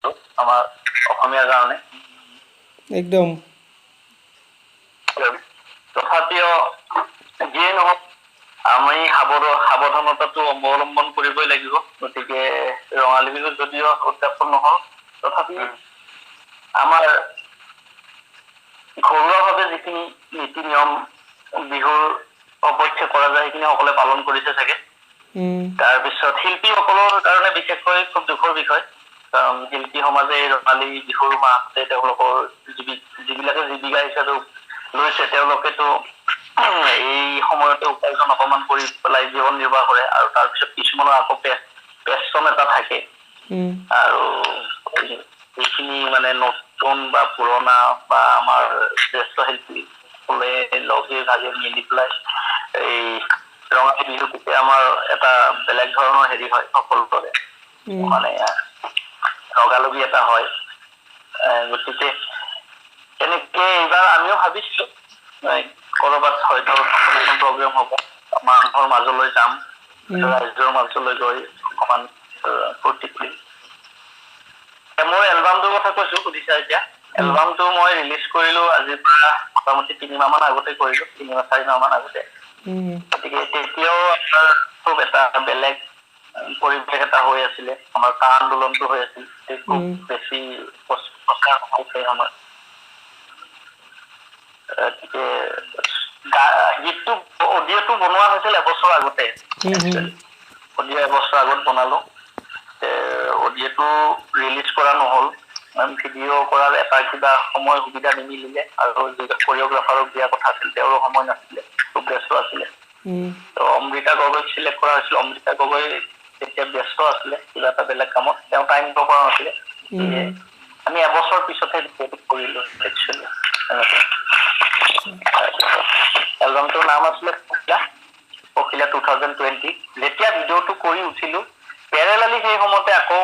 আমাৰ অসমীয়াৰ কাৰণে একদম তথাপিও যিয়ে নহওক আমি সাৱধানতাটো অৱলম্বন কৰিবই লাগিব গতিকে ৰঙালী বিহু যদিও উদযাপন নহল তথাপি আমাৰ ঘৰুৱাভাৱে যিখিনি নীতি নিয়ম বিহুৰ অৱশ্যে কৰা যায় সেইখিনি সকলোৱে পালন কৰিছে চাগে তাৰপিছত শিল্পীসকলৰ কাৰণে বিশেষকৈ খুব দুখৰ বিষয় কাৰণ শিল্পী সমাজে ৰঙালী বিহুৰ মাহতে তেওঁলোকৰ যিবিলাকে জীৱিকা হিচাপে লৈছে তেওঁলোকেতো এই সময়তে উপাৰ্জন অকমান কৰি পেলাই জীৱন নিৰ্বাহ কৰে আৰু তাৰপিছত কিছুমানৰ আকৌ পেচন এটা থাকে আৰু যিখিনি মানে নতুন বা পুৰণা বা আমাৰ শ্ৰেষ্ঠ শিল্পী সকলে লগে ভাগে মিলি পেলাই এই ৰঙালী বিহুটোতে আমাৰ এটা বেলেগ ধৰণৰ হেৰি হয় সকলোৰে মানে লগালগি এটা হয় গতিকে তেনেকে এইবাৰ আমিও ভাবিছিলো কৰবাত হয়তো প্ৰগ্ৰেম হ'ব মানুহৰ মাজলৈ যাম ৰাইজৰ মাজলৈ গৈ অকমান ফূৰ্তি কৰিম মোৰ এলবামটোৰ কথা কৈছো সুধিছা এতিয়া এলবামটো মই ৰিলিজ কৰিলো আজিৰ পৰা মোটামুটি 3 মাহ মান আগতে কৰিলো 3-4 মাহ মান আগতে গতিকে তেতিয়াও আমাৰ খুব এটা বেলেগ পৰিৱেশ এটা হৈ আছিলে আমাৰ কা আন্দোলনটো হৈ আছিল খুব বেছি প্ৰচাৰ হৈছে আমাৰ গীতটো অডিঅ'টো বনোৱা হৈছিল এবছৰ আগতে অডিঅ' এবছৰ আগত বনালো অডিঅ'টো ৰিলিজ কৰা নহল ভিডিঅ' কৰাৰ এটা কিবা সময় সুবিধা নিমিলিলে আৰু যি কৰিঅ'গ্ৰাফাৰক দিয়া কথা আছিল তেওঁৰো সময় নাছিলে খুব ব্যস্ত আছিলে অমৃতা গগৈক চিলেক্ট কৰা হৈছিল অমৃতা গগৈ তেতিয়া ব্যস্ত আছিলে কিবা এটা বেলেগ কামত তেওঁ টাইম দিব পৰা নাছিলে আমি এবছৰ পিছতহে কৰিলো একচুৱেলি এলবামটোৰ নাম আছিলে পখিলা 2020 যেতিয়া ভিডিঅ'টো কৰি উঠিলো পেৰেলালি সেই সময়তে আকৌ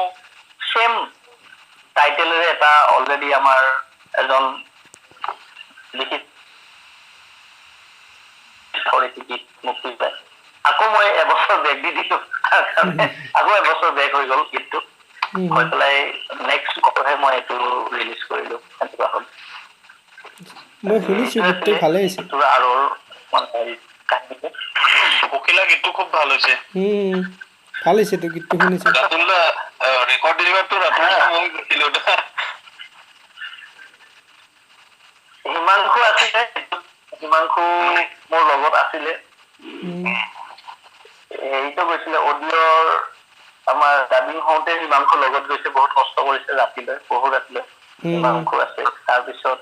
সেম টাইটেলেৰে এটা অলৰেডি আমাৰ এজন লিখিত গীত মুক্তি পায় আকৌ মই এবছৰ বেগ দি দিলো আকৌ এবছৰ বেগ হৈ গ'ল গীতটো হৈ পেলাই নেক্সট বছৰহে মই এইটো ৰিলিজ কৰিলো এনেকুৱা হ'ল মই শুনিছো গীতটো ভালে হৈছে আৰু পখিলা গীতটো খুব ভাল হৈছে ভাল হৈছে তো গীতটো শুনিছো ৰেকৰ্ড ডিলিভাৰটো হিমাংশু আছিলে হিমাংশু মোৰ লগত আছিলে হেৰিতো গৈছিলে অডিঅ'ৰ আমাৰ ডাবিং হওঁতে হিমাংশু লগত গৈছে বহুত কষ্ট কৰিছে ৰাতিলৈ বহুত ৰাতিলৈ হিমাংশু আছে তাৰপিছত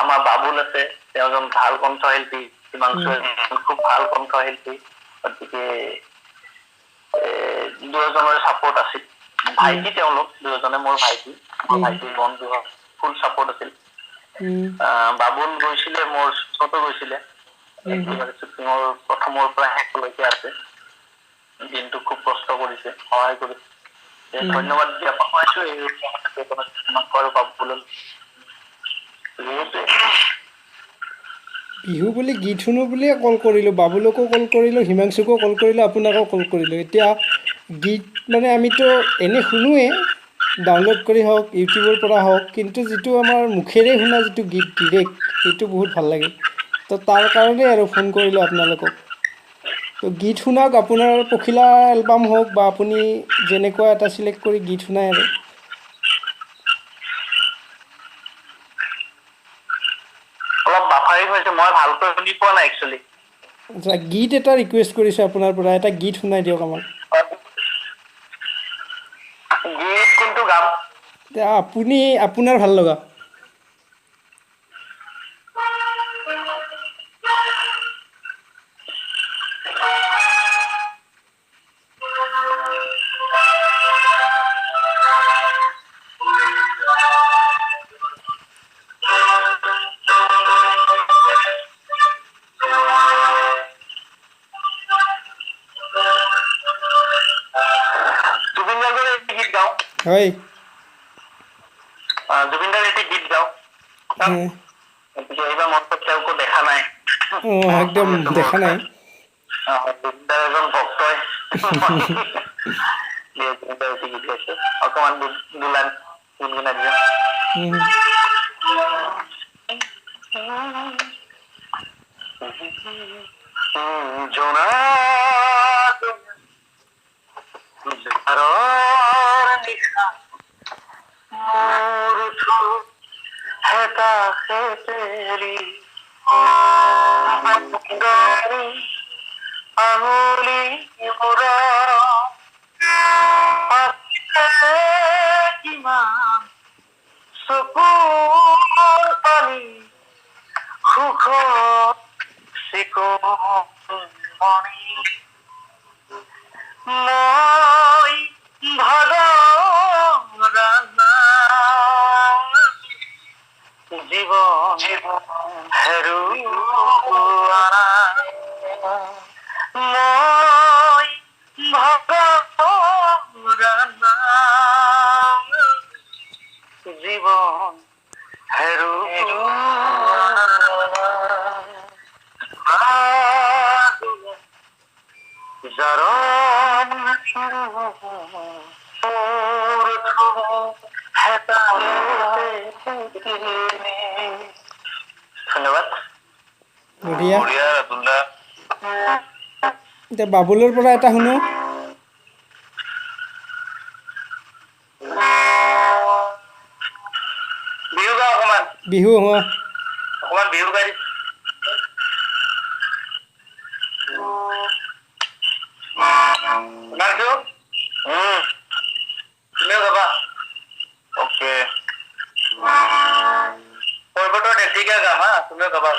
আমাৰ বাবুল আছে তেওঁ এজন ভাল কণ্ঠশিল্পী হিমাংশু খুব ভাল কণ্ঠশিল্পী গতিকে দুজনৰে ছাপোৰ্ট আছিল ভাইটি তেওঁলোক দুজনে মোৰ ভাইটি বন্ধু ফুল ছাপোৰ্ট আছিল বাবুল গৈছিলে মোৰ ওচৰতো গৈছিলে শ্বুটিঙৰ প্ৰথমৰ পৰা শেষলৈকে আছে দিনটো খুব কষ্ট কৰিছে সহায় কৰিছে ধন্যবাদ জ্ঞাপন কৰিছো এই আৰু বাবুল বিহু বুলি গীত শুনো বুলিয়ে কল কৰিলোঁ বাবুলকো কল কৰিলোঁ হিমাংশুকো কল কৰিলোঁ আপোনাকো কল কৰিলোঁ এতিয়া গীত মানে আমিতো এনেই শুনোৱে ডাউনলোড কৰি হওক ইউটিউবৰ পৰা হওক কিন্তু যিটো আমাৰ মুখেৰে শুনা যিটো গীত ডিৰেক্ট সেইটো বহুত ভাল লাগে তো তাৰ কাৰণেই আৰু ফোন কৰিলোঁ আপোনালোকক তো গীত শুনাওক আপোনাৰ পখিলা এলবাম হওক বা আপুনি যেনেকুৱা এটা চিলেক্ট কৰি গীত শুনাই আৰু অলপ বাফাৰিং হৈছে মই ভালকৈ শুনি পোৱা নাই একচুৱেলি আচ্ছা গীত এটা ৰিকুৱেষ্ট কৰিছোঁ আপোনাৰ পৰা এটা গীত শুনাই দিয়ক আমাক গীত কোনটো গাম আপুনি আপোনাৰ ভাল লগা হয় জুবিনদাৰ এটি গীত গাওঁ এইবাৰ মঞ্চত তেওঁকো দেখা নাই একদম দেখা নাই জুবিনদাৰ এজন ভক্তই জুবিনদাৰ এটি গীত গাইছে অকমান দুলান গুনগুনাই দিছো জোনা বেকাৰৰ নিশা মোৰ উঠো হেতাহে তেৰি গাড়ী আঙুলি মূৰা কিমান চকুৰ পানী সুখত চিকুমনি মই ভাগৰা জীৱন হেৰুৱা মই ভাগৰা জীৱন ধন্যবাদ বঢ়িয়া বঢ়িয়া ৰাতুলদা এতিয়া বাবুলৰ পৰা এটা শুনো বিহু গা অকমান বিহু বিহু গাই শুনাইছো তুমিও গাবা অকে পৰ্বতৰ দেশিকা গাম হা তুমিও গাবা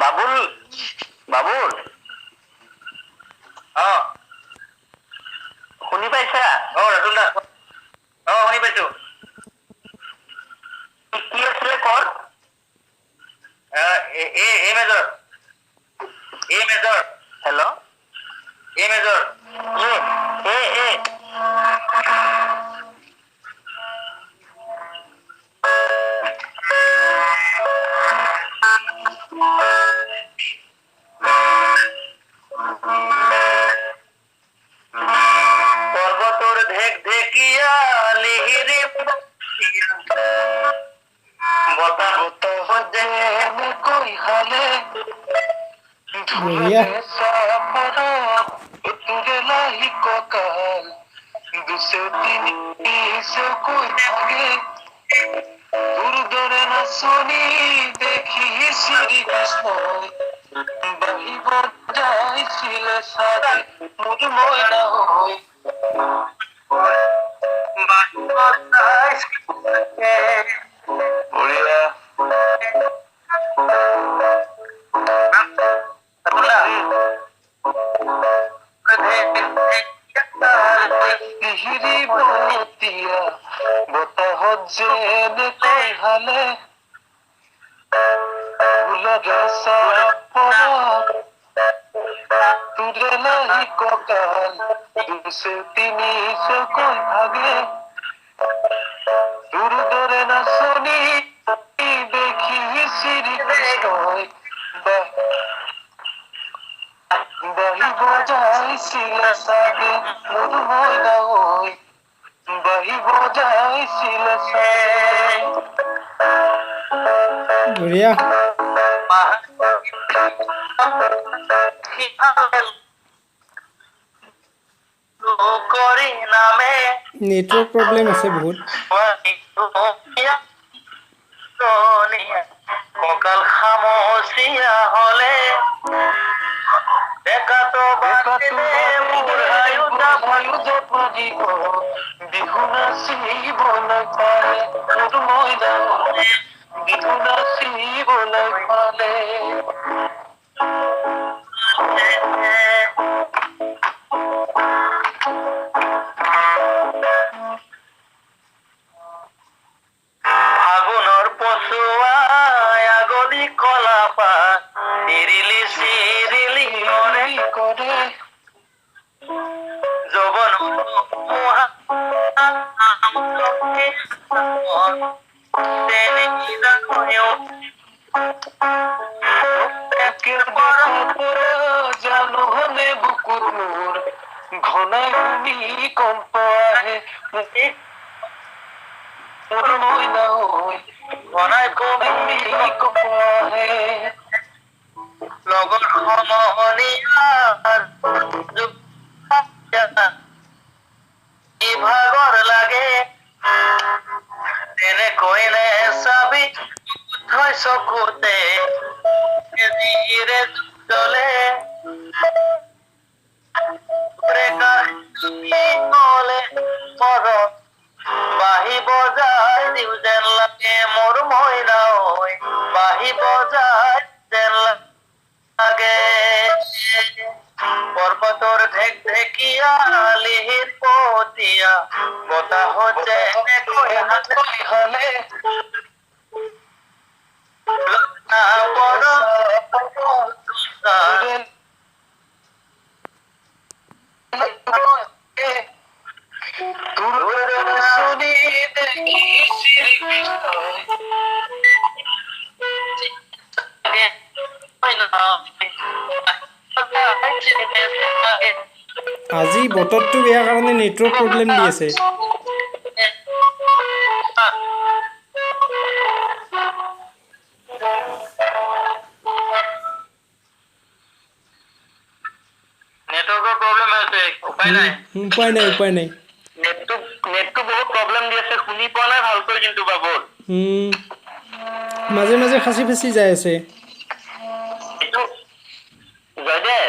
বাবুল বাবুল শুনি পাইছা ৰাতুল দা শুনি পাইছো কি আছিলে কৰ এ মেজৰ হেল্ল' এ মেজৰ এ পৰ্বতৰ ঢেক ঢেকিয়া লিহিৰি বতাহ যেনেকৈ হালে বঢ়িয়া তুৰে লাহি কঁকাল দুচে তিনি চকুৰ থাকে তোৰ দৰে নাচনি দেখি শ্ৰীকৃষ্ণই বাঢ়িব যাইছিলে চাগে মোৰ মইনা হৈ বাঢ়িব যাইছিলে বঢ়িয়া বতাহত যেনেকৈ হালে ফুলৰে তোৰে লাহি কঁকাল দুচে তিনি চকুৰ ভাগে তোৰ দৰে নাচনি দেখি শ্ৰীকৃষ্ণই বাঢ়িব যাইছিলে চাগে মোৰ মইনা হৈ বাঢ়িব যাইছিলে চাগে বঢ়িয়া কৰি নামে নেটৱৰ্ক প্ৰব্লেম আছে বহুত কঁকাল খামচীয়া হলে বিহু নাচিবলৈ পালে মোৰ মইনা বিহু নাচিবলৈ পালে ফাগুনৰ পচুৱাই আগলি কলা পাত চিৰিলি চিৰিলি কৰে যৌৱন জানো হলে বুকুৰ মোৰ ঘনাই শুনি মোৰ মইনা ঐ বনাই কবি কপহে লগৰ সমনীয়াৰ কি ভাগৰ লাগে তেনেকৈ নে চাবি থৈ চকুতে ধীৰে চলে কলে মৰত বাঁহী বজাই দিও যেন লাগে মোৰ মইনা ঐ বাঁহী বজাই যেন লাগে পৰ্বতৰ ঢেক ঢেকীয়া লিহিৰ পতিয়া বতাহত যেনেকৈ হলে আজি বতৰটো বেয়া কাৰণে নেটৱৰ্ক প্ৰব্লেম দি আছে। নেটৱৰ্কৰ প্ৰব্লেম আছে, উপায় নাই। উপায় নাই। নেটটো বহুত প্ৰব্লেম দি আছে, শুনি পোৱা নাই ভালকৈ কিন্তু বাবুল। মাজে মাজে ফাঁচি ফাঁচি যাই আছে। জয়দেৱ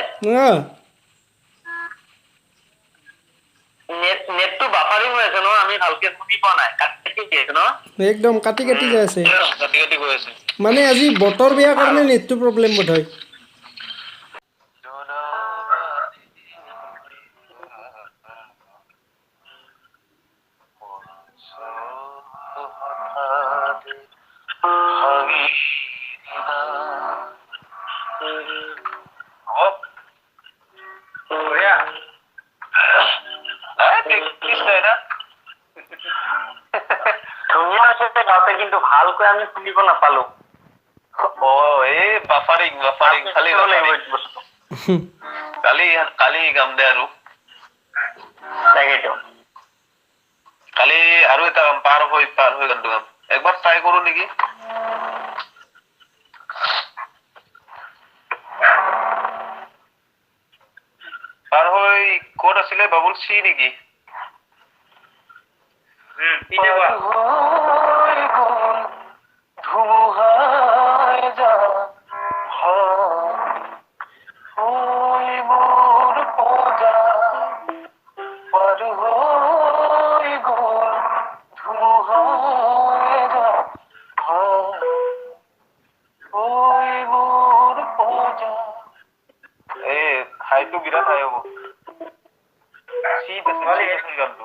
নেটটো বাফাৰিং হৈ আছে ন, আমি ভালকে শুনি পোৱা নাই, কাটি দি আছে ন, একদম কাটি কাটি যাই আছে। কাটি গৈ আছে। মানে আজি বতৰ বেয়া কাৰণে নেটটো প্ৰব্লেম বোধ হয়। ধুনীয়া হৈছে গাওঁতে, কিন্তু ভালকৈ আমি শুনিব নাপালো। এই বাফাৰিং খালি কালি গাম দে আৰু তাকেইতো কালি আৰু এটা গাম পাৰ হৈ গানটো গাম একবাৰ ট্ৰাই কৰো নেকি। পাৰ হৈ ক'ত আছিলে বাবুল চি নেকি? হাইটো বিৰাট হাই হ'ব। গানটো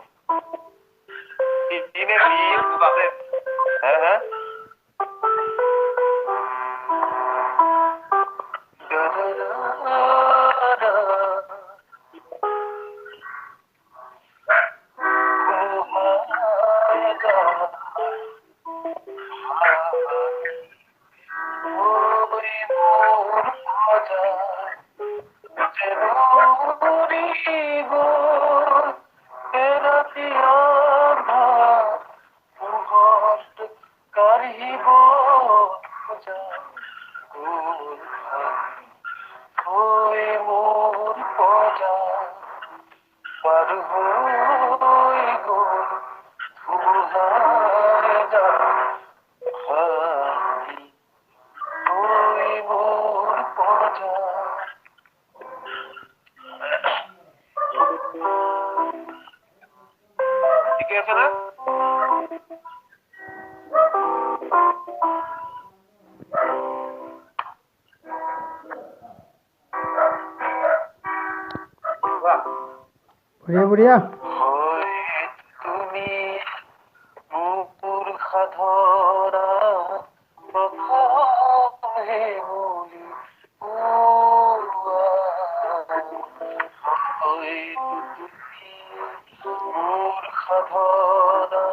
ঠিকে আছে না? বঢ়িয়া তুমি মোৰ সাধনা প্ৰথমে বুলি মোৰ সাধনা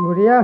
বঢ়িয়া।